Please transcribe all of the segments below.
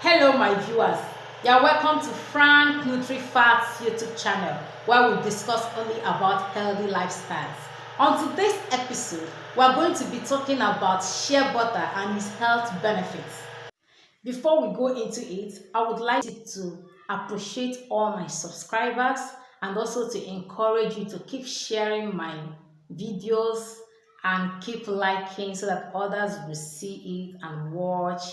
Hello my viewers, you're welcome to Frank NutriFacts YouTube channel where we discuss only about healthy lifestyles. On today's episode, we're going to be talking about shea butter and its health benefits. Before we go into it, I would like to appreciate all my subscribers and also to encourage you to keep sharing my videos and keep liking so that others will see it and watch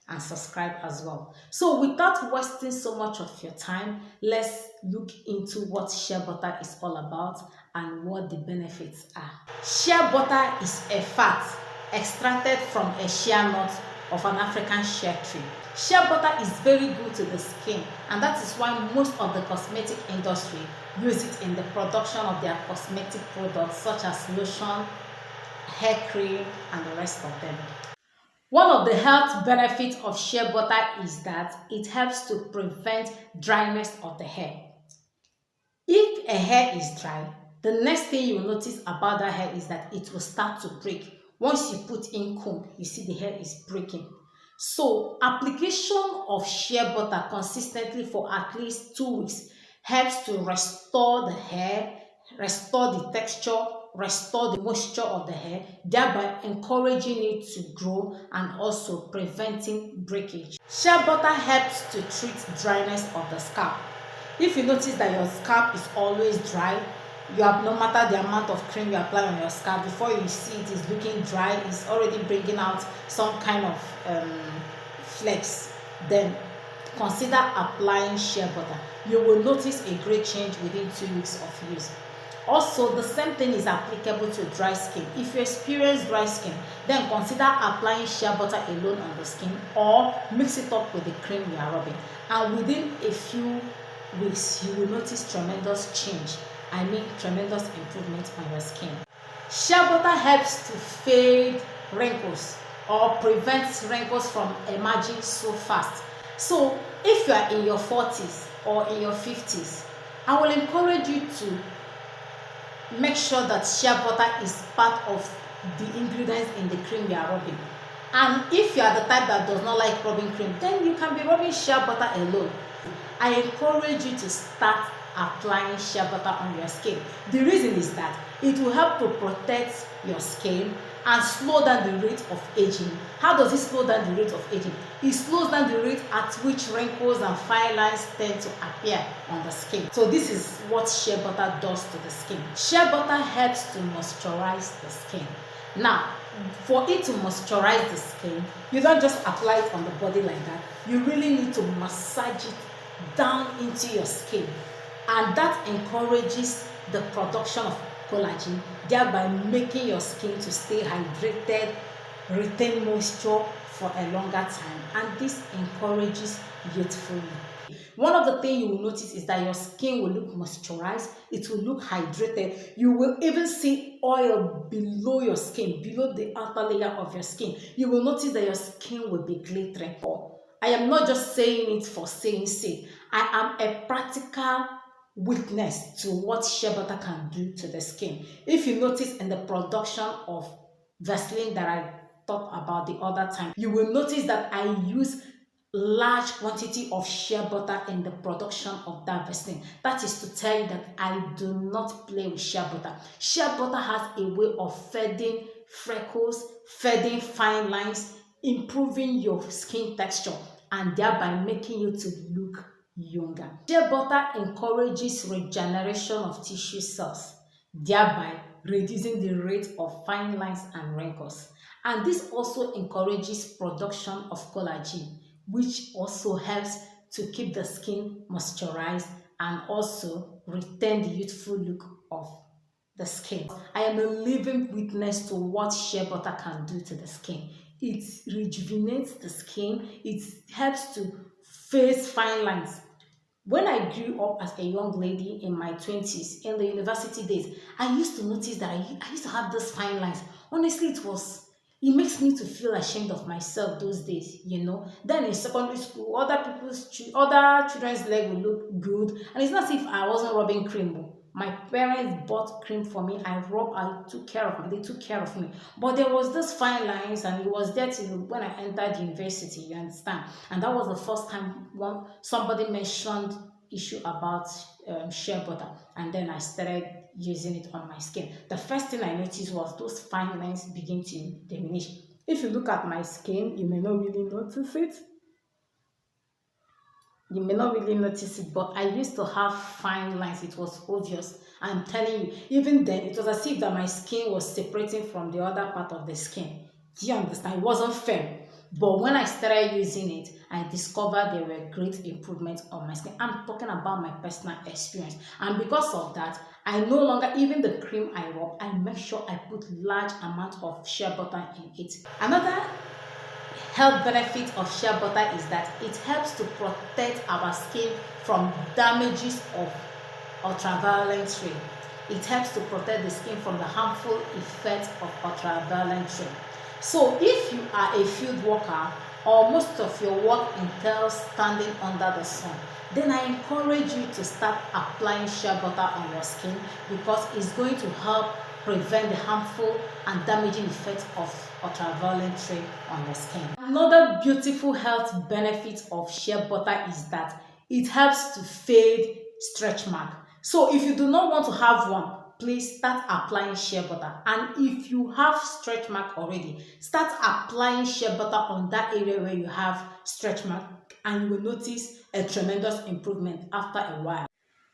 and subscribe as well. So without wasting so much of your time, let's look into what shea butter is all about and what the benefits are. Shea butter is a fat extracted from a shea nut of an African shea tree. Shea butter is very good to the skin, and that is why most of the cosmetic industry use it in the production of their cosmetic products such as lotion, hair cream, and the rest of them. One of the health benefits of shea butter is that it helps to prevent dryness of the hair. If a hair is dry, the next thing you will notice about that hair is that it will start to break. Once you put in comb, you see the hair is breaking. So application of shea butter consistently for at least 2 weeks helps to restore the hair, restore the texture, restore the moisture of the hair, thereby encouraging it to grow and also preventing breakage. Shea butter helps to treat dryness of the scalp. If you notice that your scalp is always dry, no matter the amount of cream you apply on your scalp, before you see it is looking dry, it's already bringing out some kind of flex, then consider applying shea butter. You will notice a great change within 2 weeks of use. Also, the same thing is applicable to dry skin. If you experience dry skin, then consider applying shea butter alone on the skin or mix it up with the cream you are rubbing. And within a few weeks, you will notice tremendous change. I mean tremendous improvement on your skin. Shea butter helps to fade wrinkles or prevents wrinkles from emerging so fast. So if you are in your 40s or in your 50s, I will encourage you to make sure that shea butter is part of the ingredients in the cream you are rubbing. And if you are the type that does not like rubbing cream, then you can be rubbing shea butter alone. I encourage you to start applying shea butter on your skin. The reason is that it will help to protect your skin and slow down the rate of aging. How does it slow down the rate of aging? It slows down the rate at which wrinkles and fine lines tend to appear on the skin. So this is what shea butter does to the skin. Shea butter helps to moisturize the skin. Now, for it to moisturize the skin, you don't just apply it on the body like that. You really need to massage it down into your skin, and that encourages the production of collagen, thereby making your skin to stay hydrated, retain moisture for a longer time, and this encourages youthful look. One of the things you will notice is that your skin will look moisturized, it will look hydrated. You will even see oil below your skin, below the outer layer of your skin. You will notice that your skin will be glittering. I am not just saying it for saying sake. I am a practical witness to what shea butter can do to the skin. If you notice in the production of Vaseline that I talked about the other time, you will notice that I use large quantity of shea butter in the production of that Vaseline. That is to tell you that I do not play with shea butter. Shea butter has a way of fading freckles, fading fine lines, improving your skin texture, and thereby making you to look younger. Shea butter encourages regeneration of tissue cells, thereby reducing the rate of fine lines and wrinkles. And this also encourages production of collagen, which also helps to keep the skin moisturized and also retain the youthful look of the skin. I am a living witness to what shea butter can do to the skin. It rejuvenates the skin, it helps to face fine lines. When I grew up as a young lady in my 20s, in the university days, I used to notice that I used to have those fine lines. Honestly, it makes me to feel ashamed of myself those days, Then in secondary school, other children's leg will look good, and it's not as if I wasn't rubbing cream. My parents bought cream for me. I took care of me. They took care of me. But there was this fine lines, and it was there till when I entered university. You understand? And that was the first time somebody mentioned issue about shea butter, and then I started using it on my skin. The first thing I noticed was those fine lines begin to diminish. If you look at my skin, you may not really notice it. You may not really notice it, but I used to have fine lines. It was obvious. I'm telling you, even then, it was as if that my skin was separating from the other part of the skin. Do you understand? It wasn't firm. But when I started using it, I discovered there were great improvements on my skin. I'm talking about my personal experience. And because of that, I no longer, even the cream I rub, I make sure I put large amount of shea butter in it. Another health benefit of shea butter is that it helps to protect our skin from damages of ultraviolet rays. It helps to protect the skin from the harmful effects of ultraviolet rays. So if you are a field worker or most of your work entails standing under the sun, then I encourage you to start applying shea butter on your skin, because it's going to help prevent the harmful and damaging effects of ultraviolet rays on your skin. Another beautiful health benefit of shea butter is that it helps to fade stretch mark. So if you do not want to have one, please start applying shea butter. And if you have stretch mark already, start applying shea butter on that area where you have stretch mark, and you will notice a tremendous improvement after a while.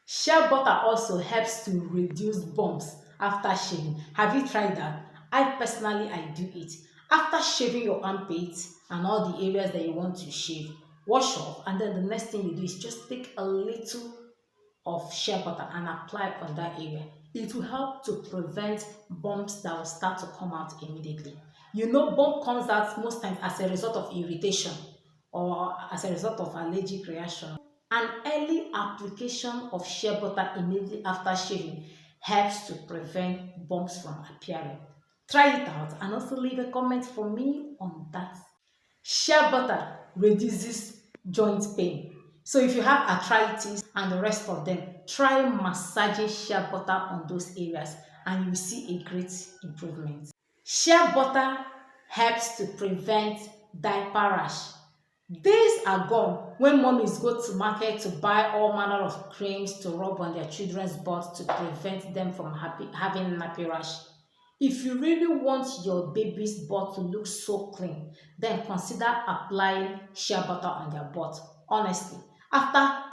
Shea butter also helps to reduce bumps after shaving. Have you tried that? I do it. After shaving your armpits and all the areas that you want to shave, wash off, and then the next thing you do is just take a little of shea butter and apply on that area. It will help to prevent bumps that will start to come out immediately. You know, bump comes out most times as a result of irritation or as a result of allergic reaction. An early application of shea butter immediately after shaving helps to prevent bumps from appearing. Try it out and also leave a comment for me on that. Shea butter reduces joint pain. So if you have arthritis and the rest of them, try massaging shea butter on those areas and you will see a great improvement. Shea butter helps to prevent diaper rash. Days are gone when mommies go to market to buy all manner of creams to rub on their children's butts to prevent them from having nappy rash. If you really want your baby's butt to look so clean, then consider applying shea butter on their butt. Honestly, after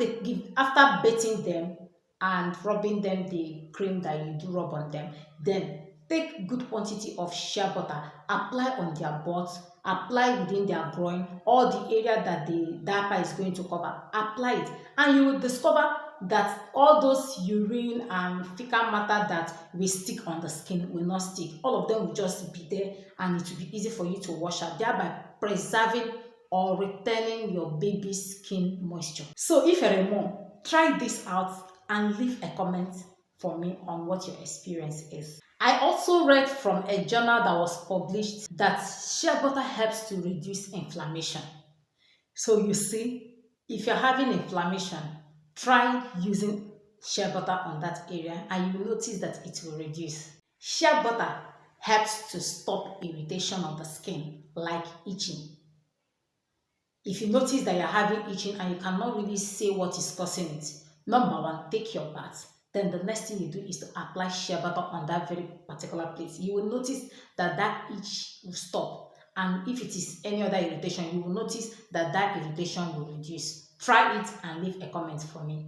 bathing them and rubbing them the cream that you do rub on them, then take good quantity of shea butter, apply on their butt, apply within their groin, all the area that the diaper is going to cover, apply it, and you will discover that all those urine and fecal matter that will stick on the skin will not stick. All of them will just be there and it will be easy for you to wash out, thereby preserving or retaining your baby's skin moisture. So if you're a mom, try this out and leave a comment for me on what your experience is. I also read from a journal that was published that shea butter helps to reduce inflammation. So you see, if you're having inflammation, try using shea butter on that area and you will notice that it will reduce. Shea butter helps to stop irritation of the skin, like itching. If you notice that you're having itching and you cannot really say what is causing it, number one, take your bath. Then the next thing you do is to apply shea butter on that very particular place. You will notice that that itch will stop. And if it is any other irritation, you will notice that that irritation will reduce. Try it and leave a comment for me.